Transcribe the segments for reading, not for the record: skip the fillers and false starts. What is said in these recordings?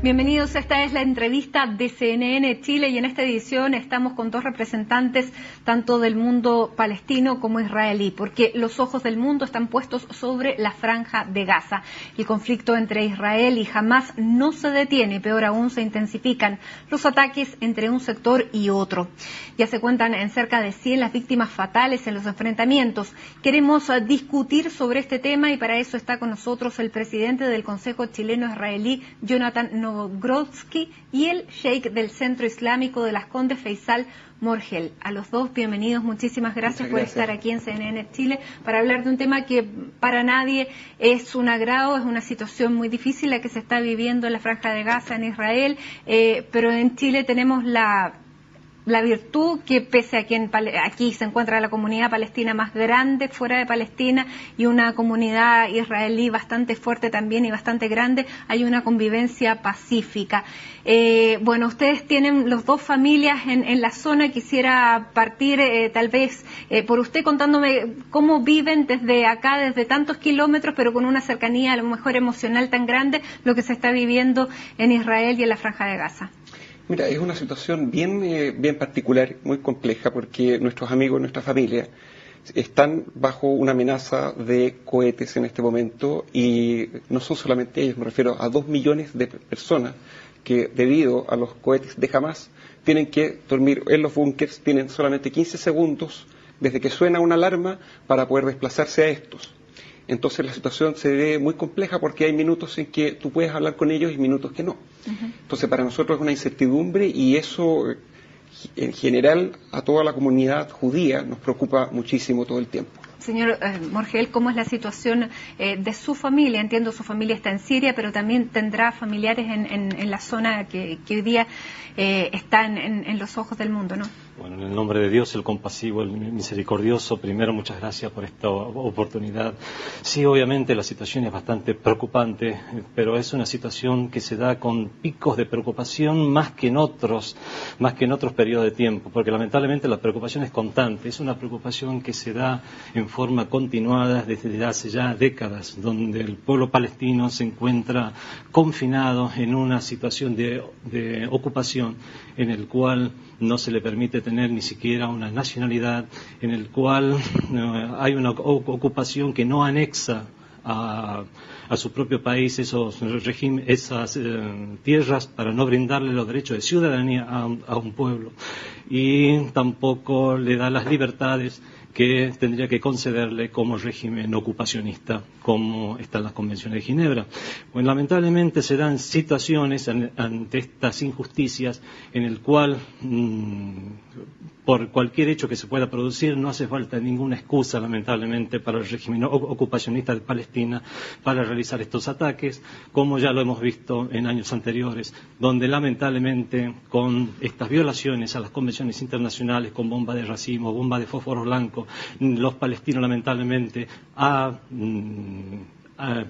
Bienvenidos, esta es la entrevista de CNN Chile y en esta edición estamos con dos representantes tanto del mundo palestino como israelí, porque los ojos del mundo están puestos sobre la Franja de Gaza. El conflicto entre Israel y Hamás no se detiene, peor aún se intensifican los ataques entre un sector y otro. Ya se cuentan en cerca de 100 las víctimas fatales en los enfrentamientos. Queremos discutir sobre este tema y para eso está con nosotros el presidente del Consejo Chileno-Israelí, Jonathan Nogrodsky, y el sheik del Centro Islámico de las Condes, Faisal Morgel. A los dos, bienvenidos, muchísimas gracias por estar aquí en CNN Chile para hablar de un tema que para nadie es un agrado, es una situación muy difícil la que se está viviendo en la Franja de Gaza, en Israel, pero en Chile tenemos la virtud que pese a que aquí se encuentra la comunidad palestina más grande fuera de Palestina y una comunidad israelí bastante fuerte también y bastante grande, hay una convivencia pacífica. Bueno, ustedes tienen los dos familias en la zona. Quisiera partir tal vez por usted contándome cómo viven desde acá, desde tantos kilómetros, pero con una cercanía a lo mejor emocional tan grande, lo que se está viviendo en Israel y en la Franja de Gaza. Mira, es una situación bien particular, muy compleja, porque nuestros amigos, nuestra familia, están bajo una amenaza de cohetes en este momento, y no son solamente ellos, me refiero a 2 millones de personas que, debido a los cohetes de Hamás, tienen que dormir en los búnkers, tienen solamente 15 segundos desde que suena una alarma para poder desplazarse a estos. Entonces la situación se ve muy compleja porque hay minutos en que tú puedes hablar con ellos y minutos que no. Entonces para nosotros es una incertidumbre y eso en general a toda la comunidad judía nos preocupa muchísimo todo el tiempo. Señor Morgel, ¿cómo es la situación de su familia? Entiendo su familia está en Siria, pero también tendrá familiares en la zona que hoy día está en los ojos del mundo, ¿no? Bueno, en el nombre de Dios, el compasivo, el misericordioso, primero muchas gracias por esta oportunidad. Sí, obviamente la situación es bastante preocupante, pero es una situación que se da con picos de preocupación más que en otros periodos de tiempo, porque lamentablemente la preocupación es constante, es una preocupación que se da en forma continuada desde hace ya décadas, donde el pueblo palestino se encuentra confinado en una situación de ocupación en el cual no se le permite tener ni siquiera una nacionalidad, en el cual hay una ocupación que no anexa a su propio país esas tierras para no brindarle los derechos de ciudadanía a un pueblo, y tampoco le da las libertades que tendría que concederle como régimen ocupacionista, como están las convenciones de Ginebra. Bueno, lamentablemente se dan situaciones ante estas injusticias en el cual por cualquier hecho que se pueda producir no hace falta ninguna excusa, lamentablemente, para el régimen ocupacionista de Palestina para realizar estos ataques, como ya lo hemos visto en años anteriores, donde lamentablemente con estas violaciones a las convenciones internacionales, con bombas de racimo, bombas de fósforo blanco, los palestinos lamentablemente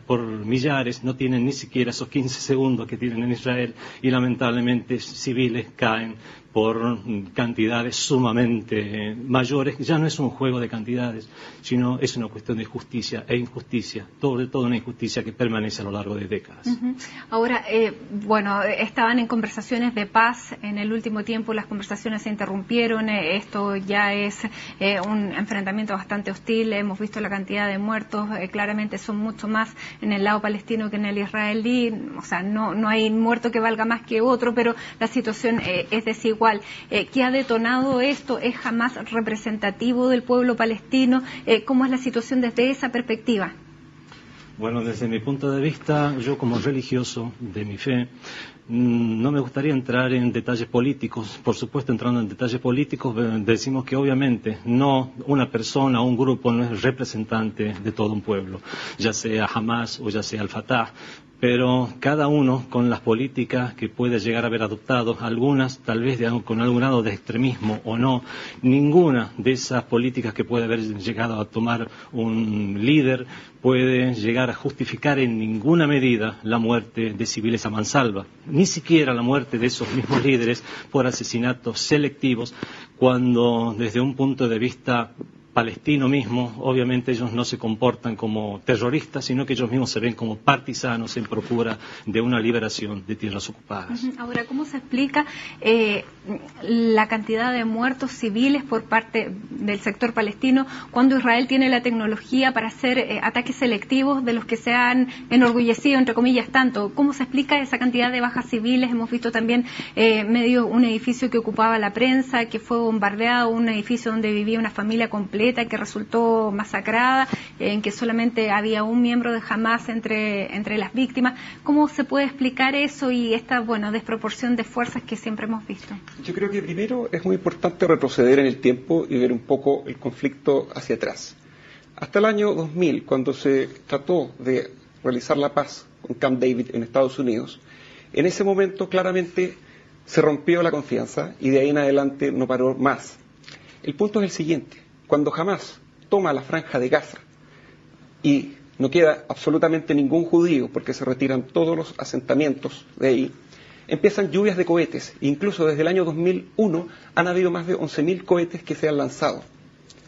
por millares no tienen ni siquiera esos 15 segundos que tienen en Israel, y lamentablemente civiles caen por cantidades sumamente mayores. Ya no es un juego de cantidades, sino es una cuestión de justicia e injusticia, sobre todo una injusticia que permanece a lo largo de décadas. Ahora, bueno, estaban en conversaciones de paz en el último tiempo, las conversaciones se interrumpieron, esto ya es un enfrentamiento bastante hostil, hemos visto la cantidad de muertos, claramente son mucho más en el lado palestino que en el israelí, o sea, no hay muerto que valga más que otro, pero la situación es desigual. ¿Qué ha detonado esto? ¿Es Hamás representativo del pueblo palestino? ¿Cómo es la situación desde esa perspectiva? Bueno, desde mi punto de vista, yo como religioso de mi fe, no me gustaría entrar en detalles políticos. Por supuesto, entrando en detalles políticos, decimos que obviamente no una persona o un grupo no es representante de todo un pueblo, ya sea Hamás o ya sea el Fatah, pero cada uno con las políticas que puede llegar a haber adoptado, algunas tal vez con algún grado de extremismo o no, ninguna de esas políticas que puede haber llegado a tomar un líder puede llegar a justificar en ninguna medida la muerte de civiles a mansalva, ni siquiera la muerte de esos mismos líderes por asesinatos selectivos, cuando desde un punto de vista palestino mismo, obviamente ellos no se comportan como terroristas, sino que ellos mismos se ven como partisanos en procura de una liberación de tierras ocupadas. Ahora, ¿cómo se explica la cantidad de muertos civiles por parte del sector palestino cuando Israel tiene la tecnología para hacer ataques selectivos de los que se han enorgullecido, entre comillas, tanto? ¿Cómo se explica esa cantidad de bajas civiles? Hemos visto también un edificio que ocupaba la prensa, que fue bombardeado, un edificio donde vivía una familia completa que resultó masacrada, en que solamente había un miembro de Hamas entre las víctimas. ¿Cómo se puede explicar eso y esta desproporción de fuerzas que siempre hemos visto? Yo creo que primero es muy importante retroceder en el tiempo y ver un poco el conflicto hacia atrás. Hasta el año 2000, cuando se trató de realizar la paz con Camp David en Estados Unidos, en ese momento claramente se rompió la confianza y de ahí en adelante no paró más. El punto es el siguiente: cuando Hamas toma la franja de Gaza y no queda absolutamente ningún judío porque se retiran todos los asentamientos de ahí, empiezan lluvias de cohetes. Incluso desde el año 2001 han habido más de 11.000 cohetes que se han lanzado.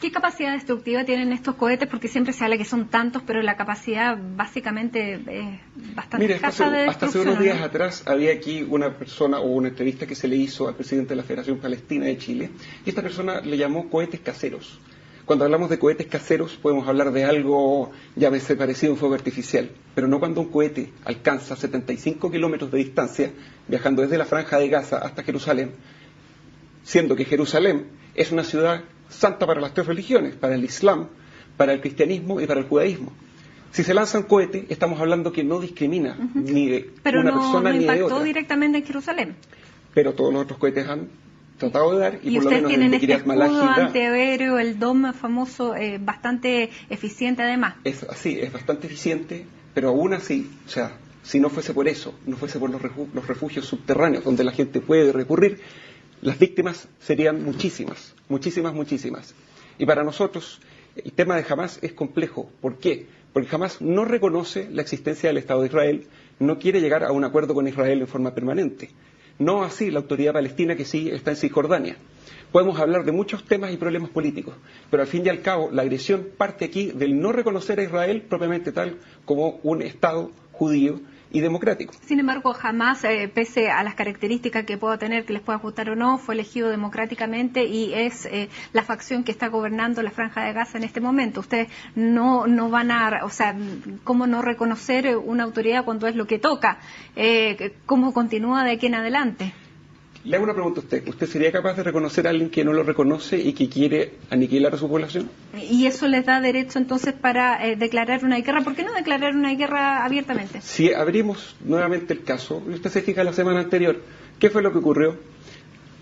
¿Qué capacidad destructiva tienen estos cohetes? Porque siempre se habla que son tantos, pero la capacidad básicamente es bastante escasa de destrucción. Hasta hace unos días atrás había aquí una persona o una entrevista que se le hizo al presidente de la Federación Palestina de Chile, y esta persona le llamó cohetes caseros. Cuando hablamos de cohetes caseros podemos hablar de algo, llámese parecido a un fuego artificial, pero no cuando un cohete alcanza 75 kilómetros de distancia, viajando desde la franja de Gaza hasta Jerusalén, siendo que Jerusalén es una ciudad santa para las tres religiones, para el Islam, para el cristianismo y para el judaísmo. Si se lanza un cohete, estamos hablando que no discrimina ni de una persona ni de otra. Pero no impactó directamente en Jerusalén. Pero todos los otros cohetes han tratado de dar, y por lo ustedes menos tienen el de este escudo Malachida, antiaéreo, el DOM famoso, bastante eficiente además. Es así, es bastante eficiente, pero aún así, o sea, si no fuese por eso, no fuese por los refugios subterráneos donde la gente puede recurrir, las víctimas serían muchísimas, muchísimas, muchísimas. Y para nosotros el tema de Hamas es complejo. ¿Por qué? Porque Hamas no reconoce la existencia del Estado de Israel, no quiere llegar a un acuerdo con Israel en forma permanente. No así la autoridad palestina, que sí está en Cisjordania. Podemos hablar de muchos temas y problemas políticos, pero al fin y al cabo la agresión parte aquí del no reconocer a Israel propiamente tal como un Estado judío y democrático. Sin embargo, Hamas, pese a las características que pueda tener, que les pueda gustar o no, fue elegido democráticamente y es la facción que está gobernando la Franja de Gaza en este momento. Ustedes no van a, o sea, ¿cómo no reconocer una autoridad cuando es lo que toca? ¿Cómo continúa de aquí en adelante? Le hago una pregunta a usted. ¿Usted sería capaz de reconocer a alguien que no lo reconoce y que quiere aniquilar a su población? ¿Y eso les da derecho entonces para declarar una guerra? ¿Por qué no declarar una guerra abiertamente? Si abrimos nuevamente el caso, y usted se fija la semana anterior, ¿qué fue lo que ocurrió?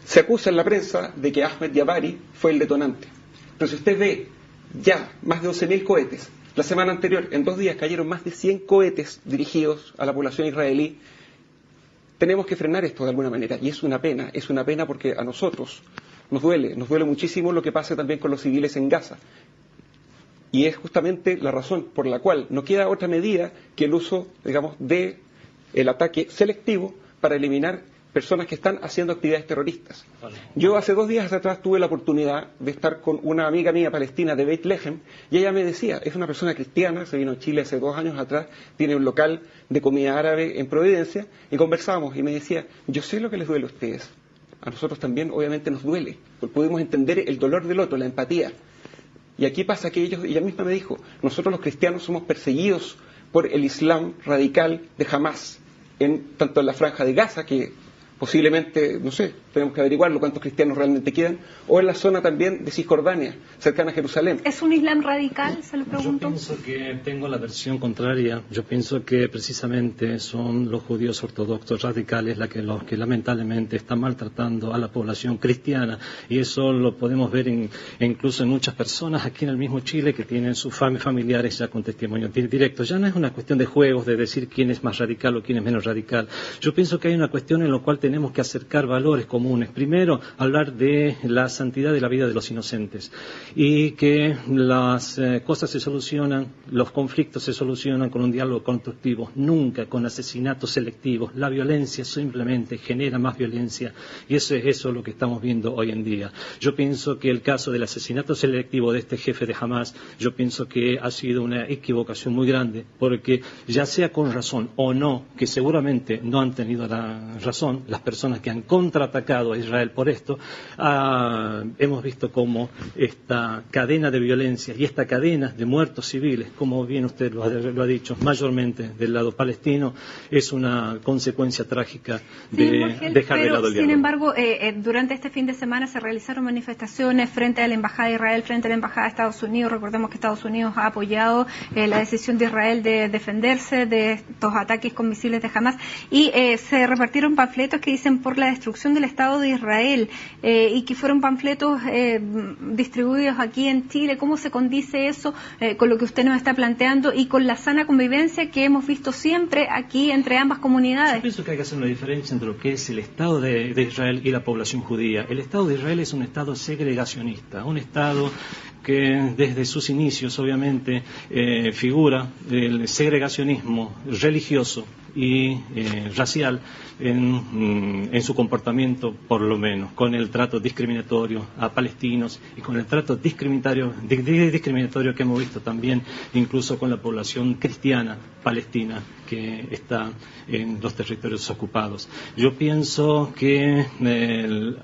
Se acusa en la prensa de que Ahmed Yabari fue el detonante. Pero si usted ve ya más de 11.000 cohetes, la semana anterior, en 2 días cayeron más de 100 cohetes dirigidos a la población israelí. Tenemos que frenar esto de alguna manera, y es una pena porque a nosotros nos duele muchísimo lo que pasa también con los civiles en Gaza. Y es justamente la razón por la cual no queda otra medida que el uso, digamos, de el ataque selectivo para eliminar personas que están haciendo actividades terroristas. Yo hace 2 días atrás tuve la oportunidad de estar con una amiga mía palestina de Beit Lehem, y ella me decía, es una persona cristiana, se vino a Chile hace 2 años atrás, tiene un local de comida árabe en Providencia, y conversábamos, y me decía, yo sé lo que les duele a ustedes, a nosotros también obviamente nos duele, porque podemos entender el dolor del otro, la empatía. Y aquí pasa que ella misma me dijo, nosotros los cristianos somos perseguidos por el Islam radical de Hamas, tanto en la Franja de Gaza, que posiblemente, no sé, tenemos que averiguarlo cuántos cristianos realmente quedan, o en la zona también de Cisjordania, cercana a Jerusalén. ¿Es un Islam radical, se lo pregunto? Yo pienso que tengo la versión contraria. Yo pienso que precisamente son los judíos ortodoxos radicales los que lamentablemente están maltratando a la población cristiana, y eso lo podemos ver incluso en muchas personas aquí en el mismo Chile que tienen sus familiares ya con testimonio directo. Ya no es una cuestión de juegos, de decir quién es más radical o quién es menos radical. Yo pienso que hay una cuestión en la cual tenemos que acercar valores como comunes. Primero, hablar de la santidad de la vida de los inocentes y que las cosas se solucionan, los conflictos se solucionan con un diálogo constructivo, nunca con asesinatos selectivos. La violencia simplemente genera más violencia y eso es lo que estamos viendo hoy en día. Yo pienso que el caso del asesinato selectivo de este jefe de Hamás, yo pienso que ha sido una equivocación muy grande, porque ya sea con razón o no, que seguramente no han tenido la razón, las personas que han contraatacado a Israel por esto, hemos visto cómo esta cadena de violencia y esta cadena de muertos civiles, como bien usted lo ha dicho, mayormente del lado palestino, es una consecuencia trágica de dejar de lado el diálogo. Sin embargo, durante este fin de semana se realizaron manifestaciones frente a la Embajada de Israel, frente a la Embajada de Estados Unidos. Recordemos que Estados Unidos ha apoyado la decisión de Israel de defenderse de estos ataques con misiles de Hamás, y se repartieron panfletos que dicen por la destrucción del Estado de Israel, y que fueron panfletos distribuidos aquí en Chile. ¿Cómo se condice eso con lo que usted nos está planteando y con la sana convivencia que hemos visto siempre aquí entre ambas comunidades? Yo pienso que hay que hacer una diferencia entre lo que es el Estado de Israel y la población judía. El Estado de Israel es un Estado segregacionista, un Estado que desde sus inicios obviamente figura el segregacionismo religioso y racial en su comportamiento, por lo menos, con el trato discriminatorio a palestinos y con el trato discriminatorio que hemos visto también incluso con la población cristiana palestina que está en los territorios ocupados. Yo pienso que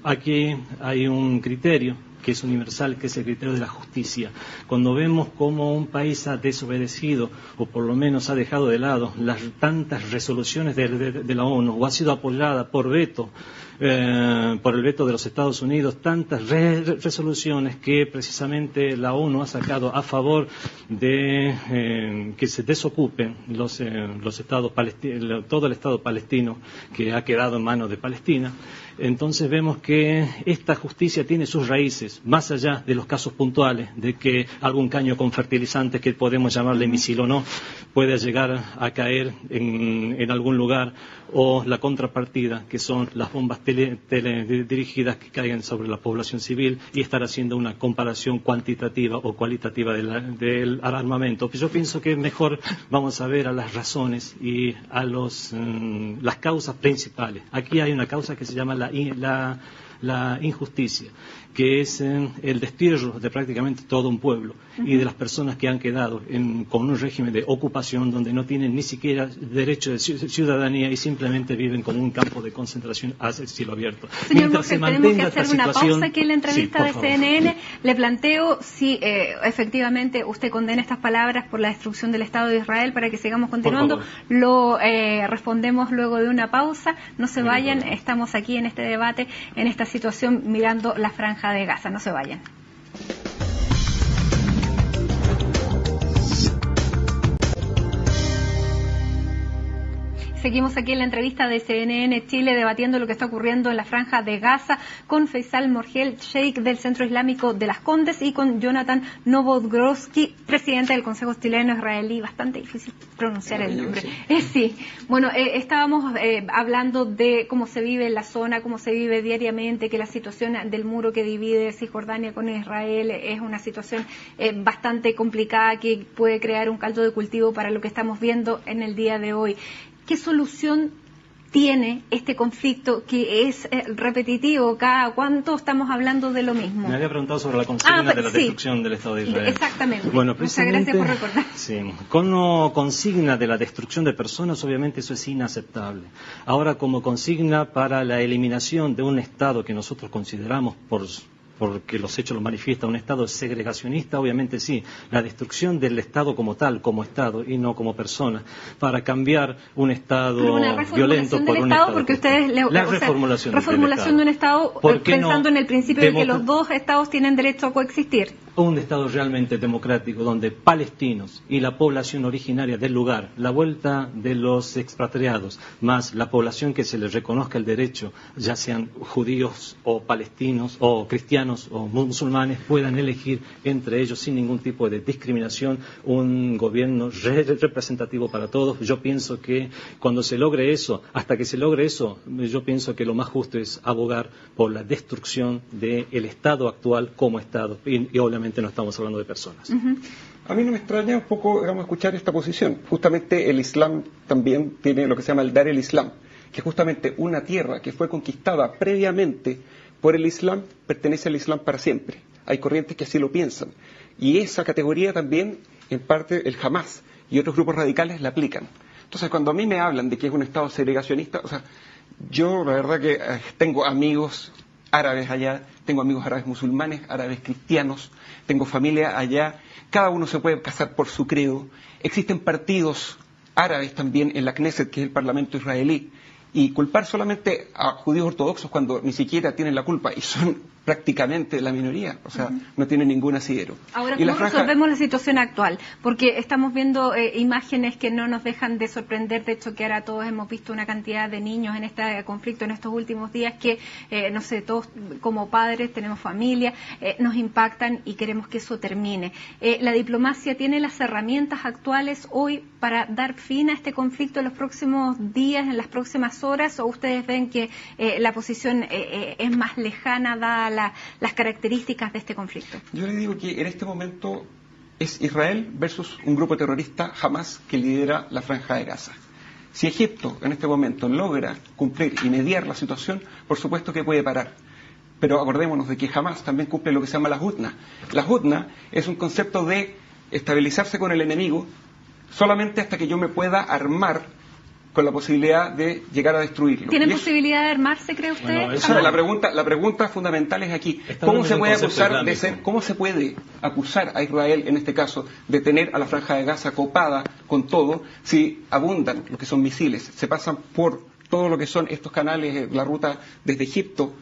aquí hay un criterio que es universal, que es el criterio de la justicia. Cuando vemos cómo un país ha desobedecido, o por lo menos ha dejado de lado las tantas resoluciones de la ONU, o ha sido apoyada por el veto de los Estados Unidos, tantas resoluciones que precisamente la ONU ha sacado a favor de que se desocupen los estados palestinos, todo el Estado palestino que ha quedado en manos de Palestina. Entonces vemos que esta justicia tiene sus raíces, más allá de los casos puntuales, de que algún caño con fertilizantes, que podemos llamarle misil o no, puede llegar a caer en algún lugar, o la contrapartida, que son las bombas teledirigidas que caigan sobre la población civil, y estar haciendo una comparación cuantitativa o cualitativa del armamento. Yo pienso que mejor vamos a ver a las razones y a las causas principales. Aquí hay una causa que se llama la injusticia, que es el destierro de prácticamente todo un pueblo y de las personas que han quedado con un régimen de ocupación donde no tienen ni siquiera derecho de ciudadanía y simplemente viven como un campo de concentración hacia el cielo abierto. Señor Morgel, tenemos que hacer una pausa aquí en la entrevista de CNN. Le planteo si efectivamente usted condena estas palabras por la destrucción del Estado de Israel, para que sigamos continuando. Lo respondemos luego de una pausa. No se vayan, estamos aquí en este debate, en esta situación, mirando la franja de Gaza. No se vayan. Seguimos aquí en la entrevista de CNN Chile debatiendo lo que está ocurriendo en la franja de Gaza con Faisal Morgel, sheikh del Centro Islámico de las Condes, y con Jonathan Novodgorsky, presidente del Consejo Chileno-Israelí. Bastante difícil pronunciar el nombre. Sí. Bueno, estábamos hablando de cómo se vive en la zona, cómo se vive diariamente, que la situación del muro que divide Cisjordania con Israel es una situación bastante complicada, que puede crear un caldo de cultivo para lo que estamos viendo en el día de hoy. ¿Qué solución tiene este conflicto que es repetitivo? ¿Cada cuánto estamos hablando de lo mismo? Me había preguntado sobre la consigna de la destrucción del Estado de Israel. Exactamente. Bueno, muchas gracias por recordar. Sí, como consigna de la destrucción de personas, obviamente eso es inaceptable. Ahora, como consigna para la eliminación de un Estado que nosotros consideramos porque los hechos lo manifiestan, un Estado segregacionista, obviamente sí, la destrucción del Estado como tal, como Estado y no como persona, para cambiar un Estado violento por un Estado. Porque ustedes reformulación de un Estado, pensando en el principio de que los dos Estados tienen derecho a coexistir. un Estado realmente democrático donde palestinos y la población originaria del lugar, la vuelta de los expatriados, más la población que se les reconozca el derecho, ya sean judíos o palestinos o cristianos o musulmanes, puedan elegir entre ellos sin ningún tipo de discriminación un gobierno representativo para todos. Yo pienso que cuando se logre eso, hasta que se logre eso, yo pienso que lo más justo es abogar por la destrucción del Estado actual como Estado y obviamente no estamos hablando de personas. A mí no me extraña un poco, digamos, escuchar esta posición. Justamente el Islam también tiene lo que se llama el Dar el Islam, que justamente una tierra que fue conquistada previamente por el Islam pertenece al Islam para siempre. Hay corrientes que así lo piensan. Y esa categoría también, en parte, el Hamas y otros grupos radicales la aplican. Entonces, cuando a mí me hablan de que es un Estado segregacionista, o sea, yo la verdad que tengo amigos árabes allá, tengo amigos árabes musulmanes, árabes cristianos, tengo familia allá, cada uno se puede casar por su credo, existen partidos árabes también en la Knesset, que es el parlamento israelí, y culpar solamente a judíos ortodoxos cuando ni siquiera tienen la culpa y son prácticamente la minoría, o sea, no tienen ningún asidero. Ahora, ¿cómo resolvemos la situación actual? Porque estamos viendo imágenes que no nos dejan de sorprender, de hecho que ahora todos hemos visto una cantidad de niños en este conflicto en estos últimos días que, no sé, todos como padres tenemos familia, nos impactan y queremos que eso termine. ¿La diplomacia tiene las herramientas actuales hoy para dar fin a este conflicto en los próximos días, en las próximas horas, o ustedes ven que la posición es más lejana dada las características de este conflicto? Yo le digo que en este momento es Israel versus un grupo terrorista Hamas que lidera la Franja de Gaza. Si Egipto en este momento logra cumplir y mediar la situación, por supuesto que puede parar. Pero acordémonos de que Hamas también cumple lo que se llama la Hudna. La Hudna es un concepto de estabilizarse con el enemigo solamente hasta que yo me pueda armar con la posibilidad de llegar a destruirlo. ¿Tienen posibilidad de armarse, cree usted? Bueno, la pregunta fundamental es aquí. ¿Cómo se puede acusar de ser, cómo se puede acusar a Israel, en este caso, de tener a la Franja de Gaza copada con todo, si abundan lo que son misiles, se pasan por todo lo que son estos canales, la ruta desde Egipto,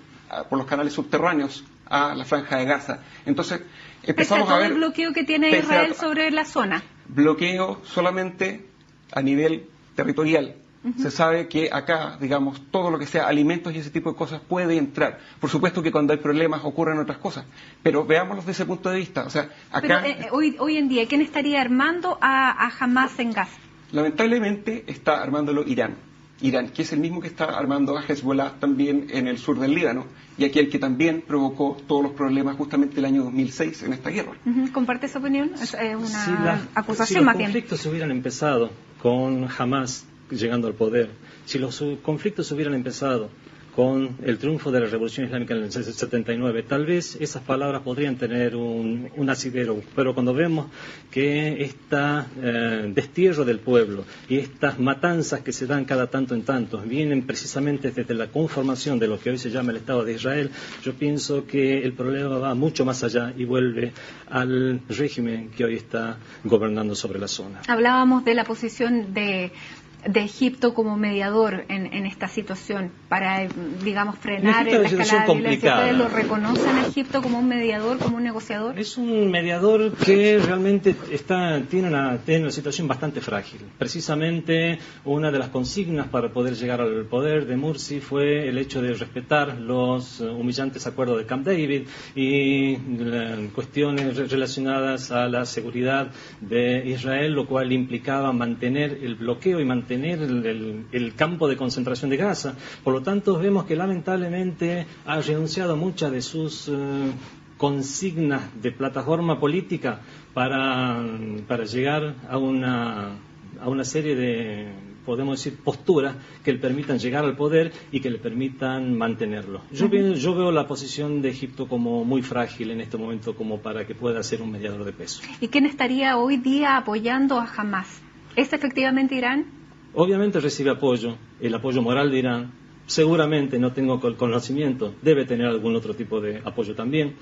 por los canales subterráneos a la Franja de Gaza? Entonces, empezamos a ver... el bloqueo que tiene Israel sobre la zona. Bloqueo solamente a nivel territorial. Se sabe que acá, digamos, todo lo que sea alimentos y ese tipo de cosas puede entrar. Por supuesto que cuando hay problemas ocurren otras cosas, pero veámoslos desde ese punto de vista. O sea, acá... Pero hoy en día, ¿quién estaría armando a Hamas en Gaza? Lamentablemente está armándolo Irán, que es el mismo que está armando a Hezbollah también en el sur del Líbano, y aquel que también provocó todos los problemas justamente el año 2006 en esta guerra. ¿Comparte esa opinión? Es una acusación más bien. Si los conflictos hubieran empezado con Hamas llegando al poder, si los conflictos hubieran empezado con el triunfo de la Revolución Islámica en el 79, tal vez esas palabras podrían tener un asidero, pero cuando vemos que este destierro del pueblo y estas matanzas que se dan cada tanto en tanto vienen precisamente desde la conformación de lo que hoy se llama el Estado de Israel, yo pienso que el problema va mucho más allá y vuelve al régimen que hoy está gobernando sobre la zona. Hablábamos de la posición de Egipto como mediador en esta situación para, digamos, frenar la escalada de violencia. ¿Ustedes lo reconocen a Egipto como un mediador, como un negociador? Es un mediador que realmente tiene una situación bastante frágil. Precisamente una de las consignas para poder llegar al poder de Morsi fue el hecho de respetar los humillantes acuerdos de Camp David y cuestiones relacionadas a la seguridad de Israel, lo cual implicaba mantener el bloqueo y mantener el campo de concentración de Gaza. Por lo tanto, vemos que lamentablemente ha renunciado a muchas de sus consignas de plataforma política para llegar a una serie de, podemos decir, posturas que le permitan llegar al poder y que le permitan mantenerlo. Yo veo la posición de Egipto como muy frágil en este momento como para que pueda ser un mediador de peso. ¿Y quién estaría hoy día apoyando a Hamas? ¿Es efectivamente Irán? Obviamente recibe apoyo, el apoyo moral de Irán. Seguramente, no tengo conocimiento, debe tener algún otro tipo de apoyo también.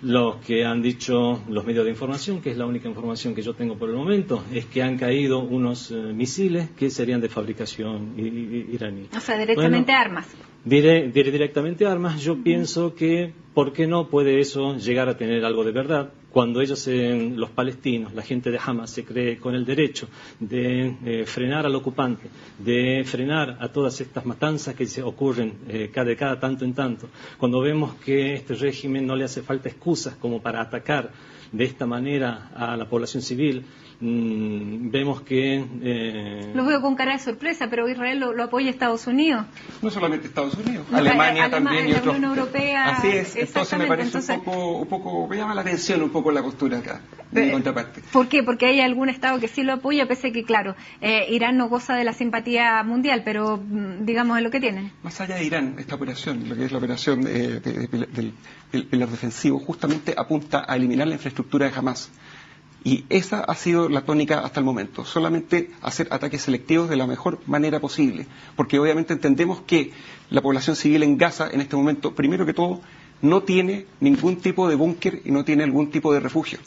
Lo que han dicho los medios de información, que es la única información que yo tengo por el momento, es que han caído unos misiles que serían de fabricación iraní. O sea, directamente armas. Directamente armas. Yo pienso que, ¿por qué no puede eso llegar a tener algo de verdad? Cuando ellos, los palestinos, la gente de Hamas, se cree con el derecho de frenar al ocupante, de frenar a todas estas matanzas que se ocurren de cada tanto en tanto, cuando vemos que este régimen no le hace falta excusas como para atacar de esta manera a la población civil, vemos que... Lo veo con cara de sorpresa, pero Israel lo apoya Estados Unidos. No solamente Estados Unidos, Alemania también y la otros. Unión Europea. Así es, entonces me parece un poco, me llama la atención un poco la postura acá, de mi contraparte. ¿Por qué? Porque hay algún Estado que sí lo apoya, pese a que, claro, Irán no goza de la simpatía mundial, pero digamos es lo que tienen. Más allá de Irán, esta operación, lo que es la operación del pilar defensivo, justamente apunta a eliminar la infraestructura de Hamas. Y esa ha sido la tónica hasta el momento, solamente hacer ataques selectivos de la mejor manera posible, porque obviamente entendemos que la población civil en Gaza en este momento, primero que todo, no tiene ningún tipo de búnker y no tiene algún tipo de refugio.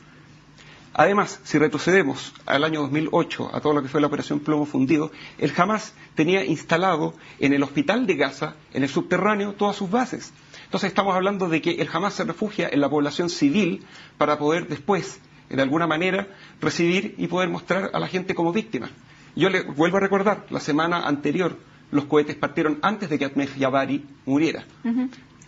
Además, si retrocedemos al año 2008, a todo lo que fue la operación Plomo Fundido, el Hamas tenía instalado en el hospital de Gaza, en el subterráneo, todas sus bases. Entonces estamos hablando de que el Hamas se refugia en la población civil para poder después, de alguna manera, recibir y poder mostrar a la gente como víctima. Yo le vuelvo a recordar, la semana anterior los cohetes partieron antes de que Ahmed Jabari muriera.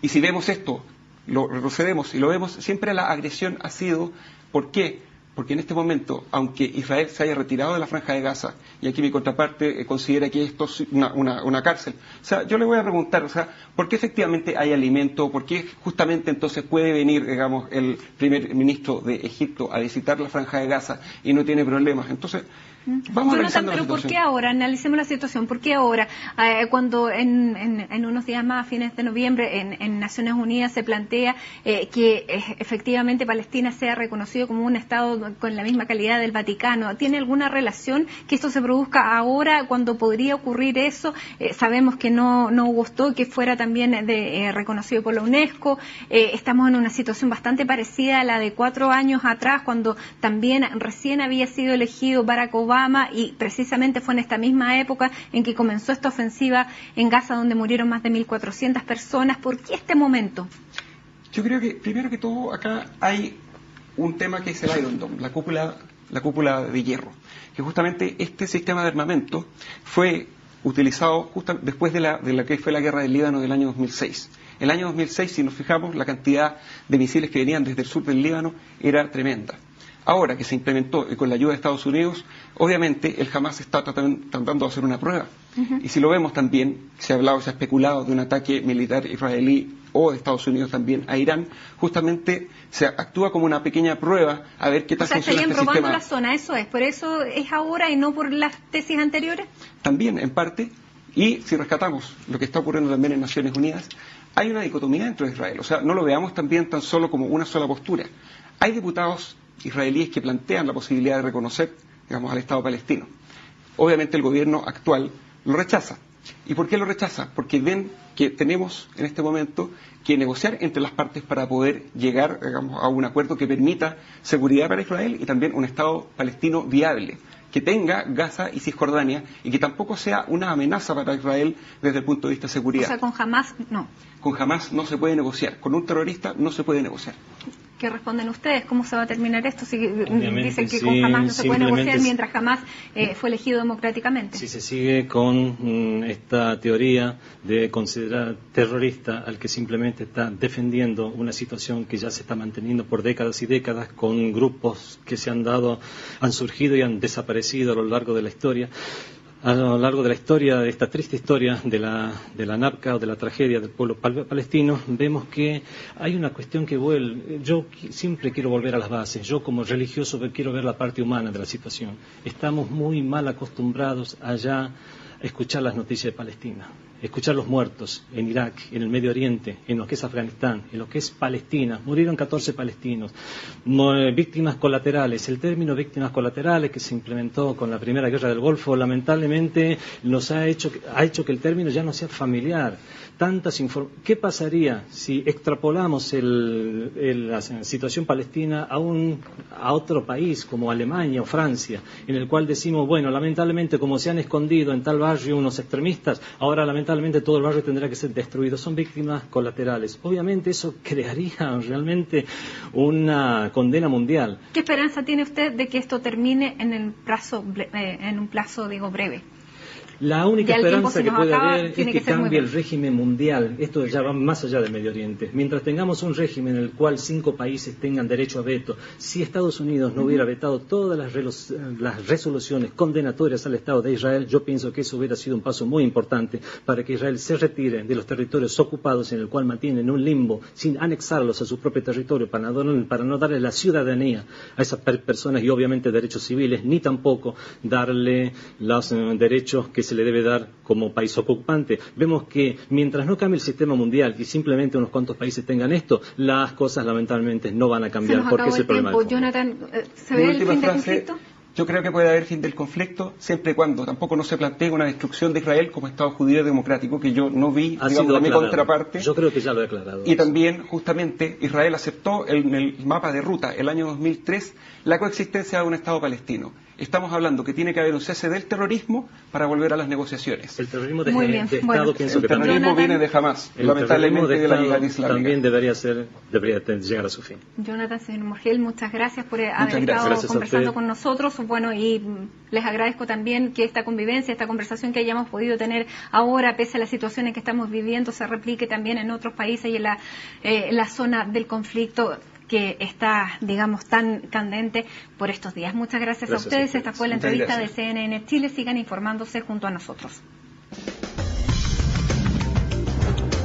Y si vemos esto, lo retrocedemos y lo vemos, siempre la agresión ha sido, ¿por qué? Porque en este momento, aunque Israel se haya retirado de la Franja de Gaza, y aquí mi contraparte considera que esto es una cárcel, o sea, yo le voy a preguntar, o sea, ¿por qué efectivamente hay alimento? ¿Por qué justamente entonces puede venir, digamos, el primer ministro de Egipto a visitar la Franja de Gaza y no tiene problemas? Entonces, vamos revisando la situación. ¿Por qué ahora? Analicemos la situación. ¿Por qué ahora? Cuando en unos días más, a fines de noviembre, en Naciones Unidas se plantea que efectivamente Palestina sea reconocido como un Estado con la misma calidad del Vaticano. ¿Tiene alguna relación que esto se produzca ahora, cuando podría ocurrir eso? Sabemos que no gustó que fuera también reconocido por la UNESCO. Estamos en una situación bastante parecida a la de 4 años atrás, cuando también recién había sido elegido Barack Obama, y precisamente fue en esta misma época en que comenzó esta ofensiva en Gaza, donde murieron más de 1.400 personas. ¿Por qué este momento? Yo creo que, primero que todo, acá hay un tema que es el Iron Dome, la cúpula de hierro, que justamente este sistema de armamento fue utilizado justo después de la que fue la guerra del Líbano del año 2006. El año 2006, si nos fijamos, la cantidad de misiles que venían desde el sur del Líbano era tremenda. Ahora que se implementó con la ayuda de Estados Unidos, obviamente el Hamas está tratando de hacer una prueba. Y si lo vemos también, se ha hablado, se ha especulado de un ataque militar israelí o de Estados Unidos también a Irán, justamente se actúa como una pequeña prueba a ver qué tal funciona este sistema. Estarían robando la zona, eso es, por eso es ahora y no por las tesis anteriores. También, en parte, y si rescatamos lo que está ocurriendo también en Naciones Unidas, hay una dicotomía dentro de Israel, o sea, no lo veamos también tan solo como una sola postura. Hay diputados israelíes que plantean la posibilidad de reconocer, digamos, al Estado palestino. Obviamente el gobierno actual lo rechaza. ¿Y por qué lo rechaza? Porque ven que tenemos en este momento que negociar entre las partes para poder llegar, digamos, a un acuerdo que permita seguridad para Israel y también un Estado palestino viable, que tenga Gaza y Cisjordania y que tampoco sea una amenaza para Israel desde el punto de vista de seguridad. O sea, con Hamas no. Con Hamas no se puede negociar, con un terrorista no se puede negociar. ¿Qué responden ustedes? ¿Cómo se va a terminar esto? Si dicen que con Hamas no se puede negociar mientras Hamas fue elegido democráticamente. Si se sigue con esta teoría de considerar terrorista al que simplemente está defendiendo una situación que ya se está manteniendo por décadas y décadas, con grupos que han surgido y han desaparecido a lo largo de la historia. A lo largo de la historia, de esta triste historia de la Nakba o de la tragedia del pueblo palestino, vemos que hay una cuestión que vuelve. Yo siempre quiero volver a las bases. Yo, como religioso, quiero ver la parte humana de la situación. Estamos muy mal acostumbrados allá a escuchar las noticias de Palestina. escuchar los muertos en Irak, en el Medio Oriente, en lo que es Afganistán, en lo que es Palestina. Murieron 14 palestinos. Víctimas colaterales. El término víctimas colaterales que se implementó con la Primera Guerra del Golfo, lamentablemente nos ha hecho que el término ya no sea familiar. ¿Qué pasaría si extrapolamos la situación palestina a otro país como Alemania o Francia, en el cual decimos, bueno, lamentablemente como se han escondido en tal barrio unos extremistas, ahora lamentablemente todo el barrio tendrá que ser destruido? Son víctimas colaterales. Obviamente eso crearía realmente una condena mundial. ¿Qué esperanza tiene usted de que esto termine en un plazo breve? La única esperanza que puede haber es que cambie el régimen mundial. Esto ya va más allá del Medio Oriente. Mientras tengamos un régimen en el cual 5 países tengan derecho a veto, si Estados Unidos no hubiera vetado todas las resoluciones condenatorias al Estado de Israel, yo pienso que eso hubiera sido un paso muy importante para que Israel se retire de los territorios ocupados en el cual mantienen un limbo, sin anexarlos a su propio territorio, para no darle la ciudadanía a esas personas y obviamente derechos civiles, ni tampoco darle los derechos que se le debe dar como país ocupante. Vemos que mientras no cambie el sistema mundial y simplemente unos cuantos países tengan esto, las cosas lamentablemente no van a cambiar, porque es el problema. Jonathan, ¿se ve el fin del conflicto? Yo creo que puede haber fin del conflicto siempre y cuando tampoco no se plantee una destrucción de Israel como Estado judío democrático, que yo no vi, digamos, de mi contraparte. Yo creo que ya lo he aclarado. Y también, justamente, Israel aceptó en el mapa de ruta, el año 2003, la coexistencia de un Estado palestino. Estamos hablando que tiene que haber un cese del terrorismo para volver a las negociaciones. El terrorismo de Estado, pienso que el terrorismo viene de Hamas, lamentablemente de la Liga Islámica. También debería llegar a su fin. Jonathan, señor Morgel, muchas gracias por haber estado conversando con nosotros. Bueno, y les agradezco también que esta convivencia, esta conversación que hayamos podido tener ahora, pese a la situación en que estamos viviendo, se replique también en otros países y en la zona del conflicto que está, digamos, tan candente por estos días. Muchas gracias a ustedes. Esta fue la entrevista de CNN Chile. Sigan informándose junto a nosotros.